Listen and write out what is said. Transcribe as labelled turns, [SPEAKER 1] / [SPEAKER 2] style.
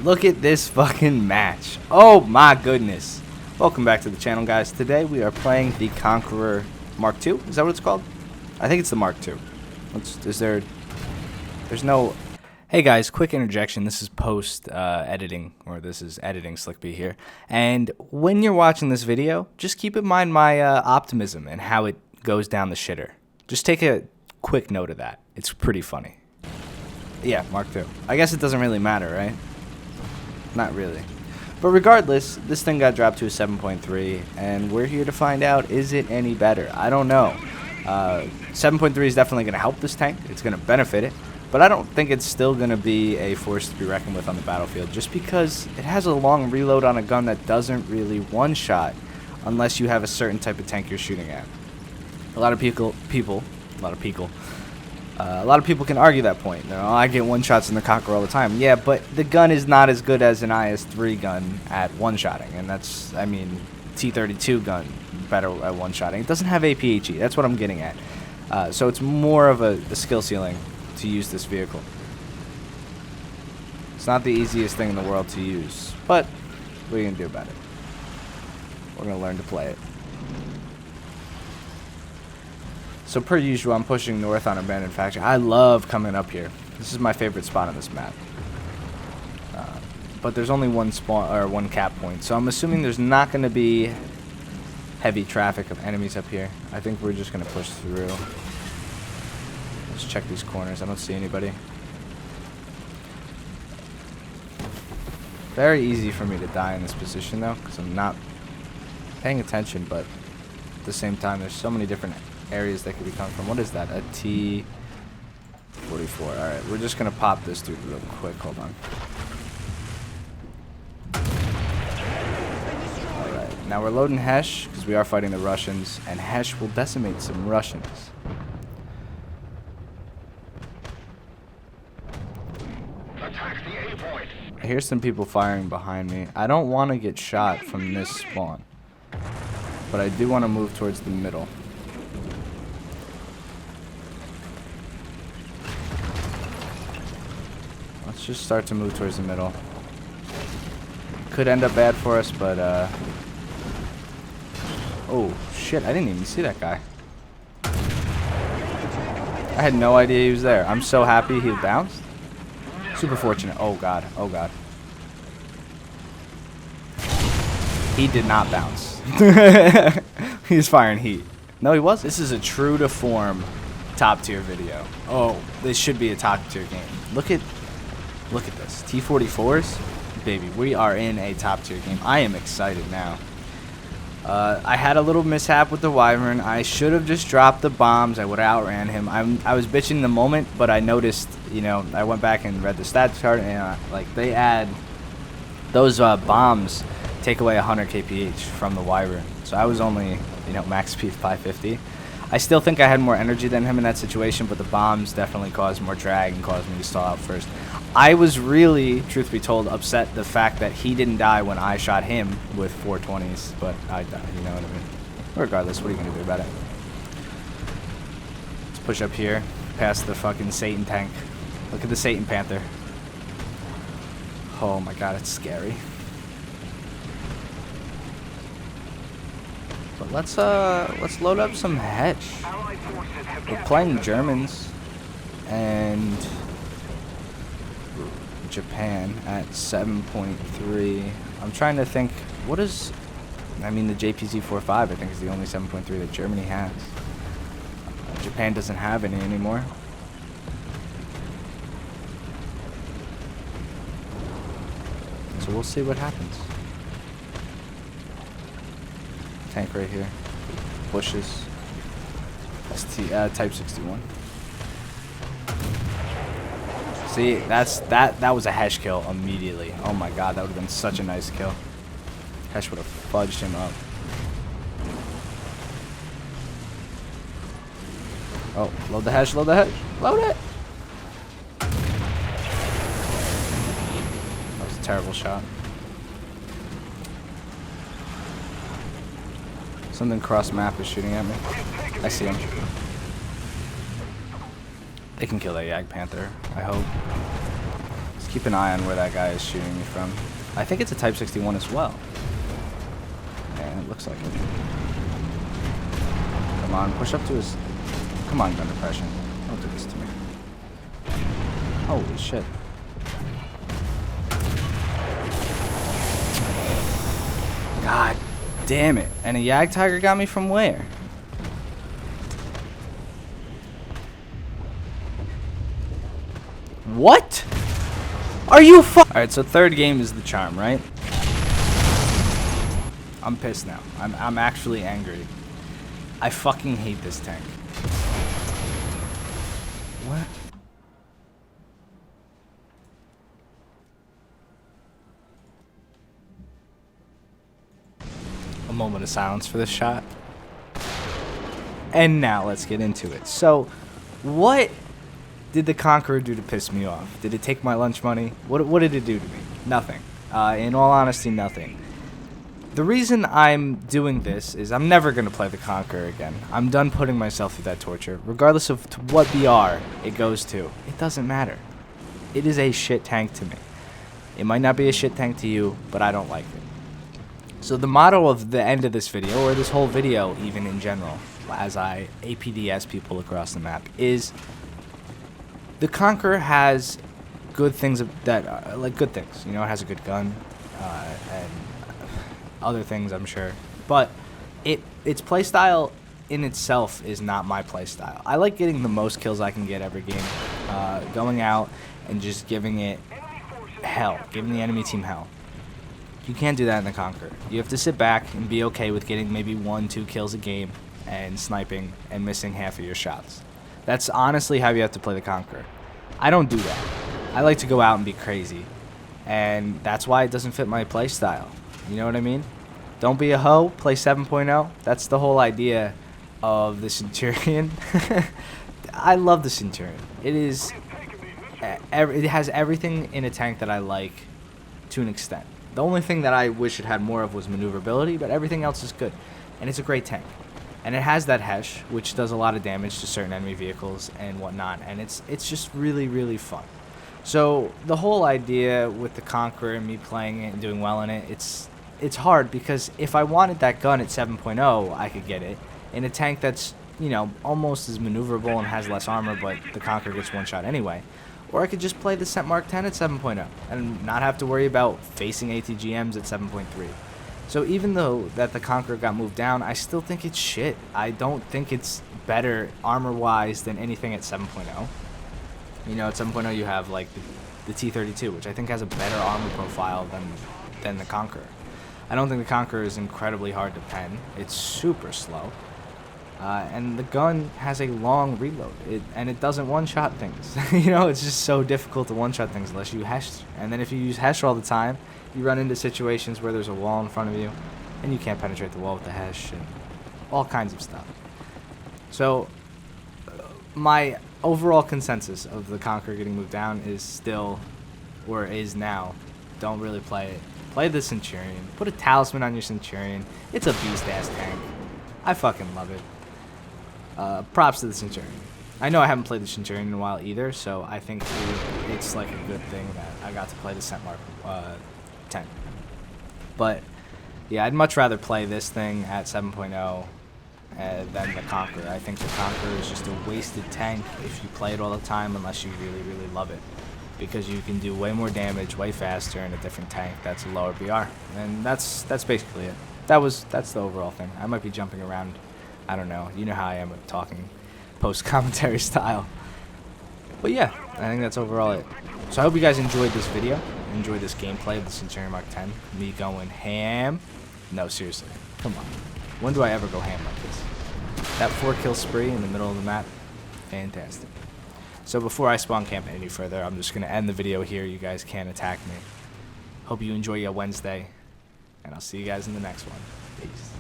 [SPEAKER 1] Look at this fucking match. Oh my goodness. Welcome back to the channel, guys. Today we are playing the Conqueror Mark II. Is that what it's called? I think it's the Mark II. There's no... Hey guys, quick interjection. This is post-editing, or this is editing Slickby here. And when you're watching this video, just keep in mind my optimism and how it goes down the shitter. Just take a quick note of that. It's pretty funny. Yeah, Mark II. I guess it doesn't really matter, right? Not really. But regardless, this thing got dropped to a 7.3, and we're here to find out, is it any better? I don't know. 7.3 is definitely going to help this tank. It's going to benefit it. But I don't think it's still going to be a force to be reckoned with on the battlefield, just because it has a long reload on a gun that doesn't really one-shot unless you have a certain type of tank you're shooting at. A lot of people can argue that point. You know, I get one-shots in the Conqueror all the time. Yeah, but the gun is not as good as an IS-3 gun at one-shotting, and that's, I mean, T-32 gun better at one-shotting. It doesn't have APHE. That's what I'm getting at. So it's more of a skill ceiling to use this vehicle. It's not the easiest thing in the world to use, but what are you going to do about it? We're going to learn to play it. So per usual, I'm pushing north on Abandoned Factory. I love coming up here. This is my favorite spot on this map. But there's only one spawn or one cap point, so I'm assuming there's not going to be heavy traffic of enemies up here. I think we're just going to push through. Let's check these corners. I don't see anybody. Very easy for me to die in this position though, because I'm not paying attention, but at the same time there's so many different areas that could be coming from. What is that? A T-44. Alright, we're just going to pop this dude real quick. Hold on. Alright, now we're loading Hesh, because we are fighting the Russians, and Hesh will decimate some Russians. I hear some people firing behind me. I don't want to get shot from this spawn, but I do want to move towards the middle. Let's just start to move towards the middle. Could end up bad for us, but oh shit, I didn't even see that guy. I had no idea he was there. I'm so happy he bounced. Super fortunate. Oh god, oh god. He did not bounce. He's firing heat. No, he was. This is a true to form top tier video. Oh, this should be a top tier game. Look at this. T-44s, baby. We are in a top tier game. I am excited now. I had a little mishap with the Wyvern. I should have just dropped the bombs. I would have outran him. I was bitching the moment, but I noticed, you know, I went back and read the stats chart, and like they add those bombs take away 100 kph from the Wyvern. So I was only, you know, max speed 550. I still think I had more energy than him in that situation, but the bombs definitely caused more drag and caused me to stall out first. I was really, truth be told, upset the fact that he didn't die when I shot him with 420s, but I died, you know what I mean? Regardless, what are you going to do about it? Let's push up here, past the fucking Satan tank. Look at the Satan Panther. Oh my god, it's scary. But let's load up some Hedge. We're playing Germans and Japan at 7.3. I'm trying to think, what is, I mean, the JPZ-45 I think is the only 7.3 that Germany has. Japan doesn't have any anymore. So we'll see what happens. Tank right here. Bushes. Type 61. See, that was a Hesh kill immediately. Oh my god, that would have been such a nice kill. Hesh would have fudged him up. Oh, load the Hesh, load the Hesh, load it! That was a terrible shot. Something cross map is shooting at me. I see him. They can kill that Yag Panther, I hope. Keep an eye on where that guy is shooting me from. I think it's a Type 61 as well. Yeah, it looks like it. Come on, push up to his... Come on, gun depression. Don't do this to me. Holy shit. God damn it. And a Yag Tiger got me from where? What? Are you Alright, so third game is the charm, right? I'm pissed now. I'm actually angry. I fucking hate this tank. What? A moment of silence for this shot. And now let's get into it. So, what did the Conqueror do to piss me off? Did it take my lunch money? What did it do to me? Nothing. In all honesty, nothing. The reason I'm doing this is I'm never going to play the Conqueror again. I'm done putting myself through that torture. Regardless of what BR it goes to, it doesn't matter. It is a shit tank to me. It might not be a shit tank to you, but I don't like it. So the motto of the end of this video, or this whole video even in general, as I APDS people across the map, is the Conqueror has good things that are, like good things. You know, it has a good gun and other things, I'm sure. But its playstyle in itself is not my playstyle. I like getting the most kills I can get every game, going out and just giving it hell, giving the enemy team hell. You can't do that in the Conqueror. You have to sit back and be okay with getting maybe 1-2 kills a game and sniping and missing half of your shots. That's honestly how you have to play the Conqueror. I don't do that. I like to go out and be crazy, and that's why it doesn't fit my play style. You know what I mean? Don't be a hoe, play 7.0. That's the whole idea of the Centurion. I love the Centurion. It has everything in a tank that I like to an extent. The only thing that I wish it had more of was maneuverability, but everything else is good. And it's a great tank. And it has that Hesh, which does a lot of damage to certain enemy vehicles and whatnot. And it's just really, really fun. So the whole idea with the Conqueror and me playing it and doing well in it, it's hard because if I wanted that gun at 7.0, I could get it. In a tank that's, you know, almost as maneuverable and has less armor, but the Conqueror gets one shot anyway. Or I could just play the Cent Mark 10 at 7.0 and not have to worry about facing ATGMs at 7.3. So even though that the Conqueror got moved down, I still think it's shit. I don't think it's better armor-wise than anything at 7.0. You know, at 7.0 you have like the T-32, which I think has a better armor profile than the Conqueror. I don't think the Conqueror is incredibly hard to pen. It's super slow. And the gun has a long reload, and it doesn't one-shot things. You know, it's just so difficult to one-shot things unless you Hesh. And then if you use Hesh all the time, you run into situations where there's a wall in front of you, and you can't penetrate the wall with the Hesh, and all kinds of stuff. So, my overall consensus of the Conqueror getting moved down is still, or is now, don't really play it. Play the Centurion. Put a talisman on your Centurion. It's a beast-ass tank. I fucking love it. Props to the Centurion. I know I haven't played the Centurion in a while either, so I think it's like a good thing that I got to play the Cent Mark 10. But yeah, I'd much rather play this thing at 7.0 than the Conqueror. I think the Conqueror is just a wasted tank if you play it all the time unless you really, really love it. Because you can do way more damage, way faster in a different tank that's a lower BR. And that's basically it. That's the overall thing. I might be jumping around. I don't know. You know how I am with talking post-commentary style. But yeah, I think that's overall it. So I hope you guys enjoyed this video. Enjoyed this gameplay of the Centurion Mark 10. Me going ham. No, seriously. Come on. When do I ever go ham like this? That 4-kill spree in the middle of the map. Fantastic. So before I spawn camp any further, I'm just going to end the video here. You guys can't attack me. Hope you enjoy your Wednesday. And I'll see you guys in the next one. Peace.